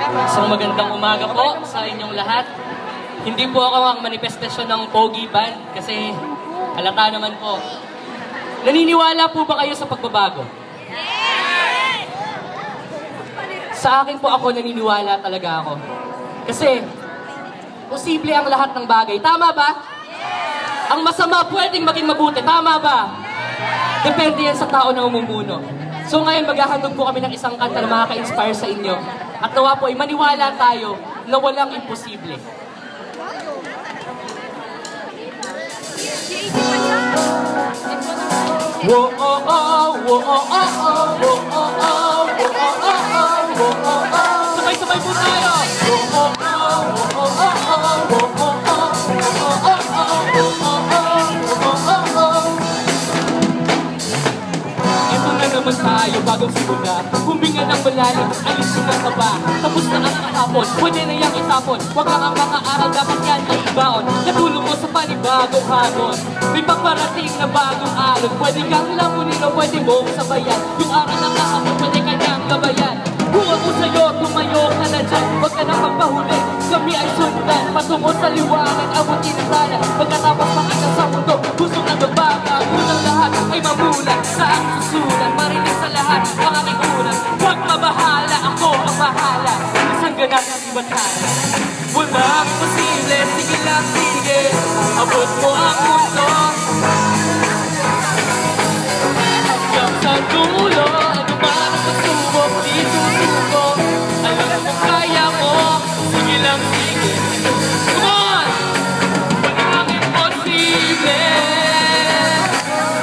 Isang magandang umaga po sa inyong lahat. Hindi po ako ang manifestasyon ng Pogi Band kasi halata naman po. Naniniwala po ba kayo sa pagbabago? Sa akin po ako naniniwala talaga ako. Kasi posible ang lahat ng bagay. Tama ba? Ang masama pwedeng maging mabuti. Tama ba? Depende yan sa tao na umumuno. So ngayon maghahandog po kami ng isang kanta na makaka-inspire sa inyo. At nawa po ay maniwala tayo na walang imposible. Whoa, oh, oh, whoa, oh, oh, oh, whoa, oh, oh, whoa, oh, oh, whoa, oh, oh. Sabay-sabay po tayo! Whoa, oh, oh, whoa, oh, oh, whoa, oh, oh, whoa, oh, naman tayo bagong simula. Huminga ng malalim, alis ko ng kaba. Tapos na ang kahapon, pwede na yang itapon. Huwag lang ang makaaral, dapat yan ay ibaon. Katulong mo sa panibagong hagon. May pagparating na bagong alon. Pwede kang lamunin o pwede mong sabayan. Yung aral ng kahapon, pwede kanyang gabayan. Kung ako sa'yo, tumayo ka na dyan. Huwag ka nang magpahuli, kami ay sundan. Patungo sa liwanag, abutin na sana. Pagkatapos makita sa mundo, gusto na magbaga. Unang lahat ay mamulat sa ang susulan. Marinig sa lahat, ang aking unan. Huwag mabahala, ako ang bahala. Isang ganap ng ibathala. Walang posible, sige lang, sige. Abot mo ang mundo. Hanggang sa dulo, ano man ang pagsubok, di susuko. Alam mo kaya mo, sige lang, sige. Come on! Walang imposible.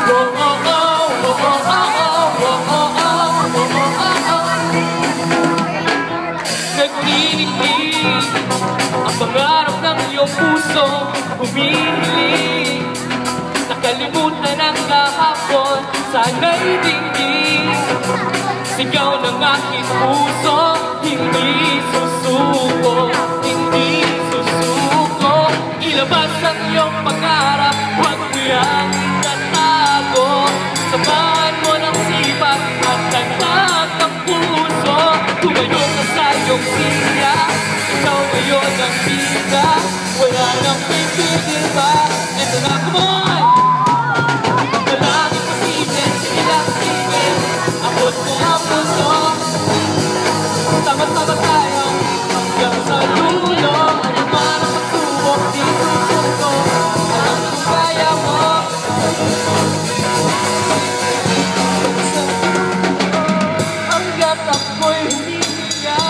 Oh, oh, oh, oh, oh, oh. Nagtinig-tig ang pangarap ng iyong puso, humihiling. Nakalimutan ang kahapon, sana'y dinggin. Sigaw ng aking puso, hindi susuko, hindi susuko. Ilabas ang iyong pangarap, huwag mo yang itatago. Samahan mo ng sipag at tatak ng puso. Tumayo ka sa iyong siya, ikaw ngayon ang bida. Wala nang pipigil pa, eto na, come on! Walang imposible, sige lang, sige. Abot mo ang mundo. Sama-sama tayo hanggang sa dulo. Ano man ang pagsubok, di susuko. Alam kung kaya mo. Hanggat ako'y humihinga,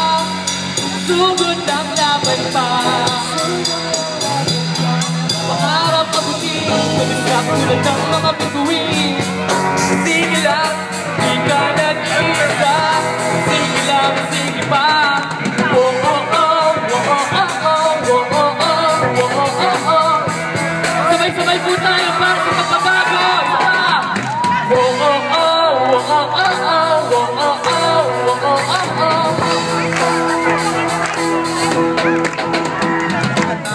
sugod ang laban pa. Pangarap abutin, mabisak tulad ng mga bituin. Sige lang, di ka nag-iisa. Sige lang, sige pa. Oh, oh, oh, oh, oh, oh, oh, oh, oh, oh, oh, oh. Sabay-sabay po tayo para sa pagbabago. Isa pa. Oh, oh, oh, oh, oh, oh, oh, oh, oh, oh, oh, oh.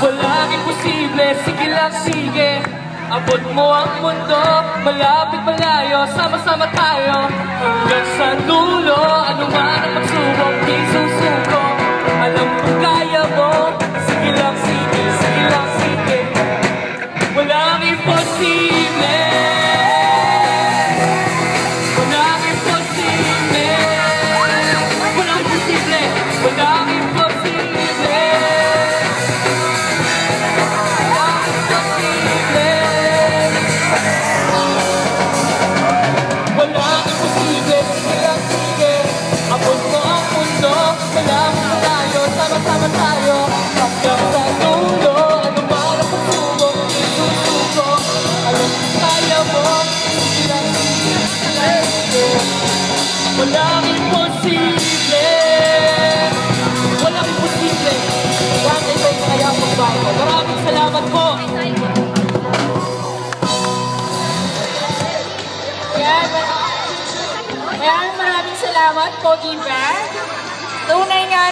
Walang imposible, sige lang, sige. Abot mo ang mundo, malapit malayo, sama-sama tayo hanggang sa dulo. Ano man ang pagsubok, di susuko. Alam kong kaya mo, sige lang, sige, sige lang, sige. Walang imposible. Walang imposible. Walang imposible. Walang imposible. Walang imposible, sige lang, sige. Abot mo ang mundo, malapit tayo, sama-sama tayo hanggang sa dulo. Ano man ang pagsubok, di susuko. Alam kung kaya mo, sige lang, sige, sige lang, sige. Walang imposible. Walang imposible. Yan ay may kaya magbago. Maraming salamat po. Maraming salamat, Pogi Band. Tunay nga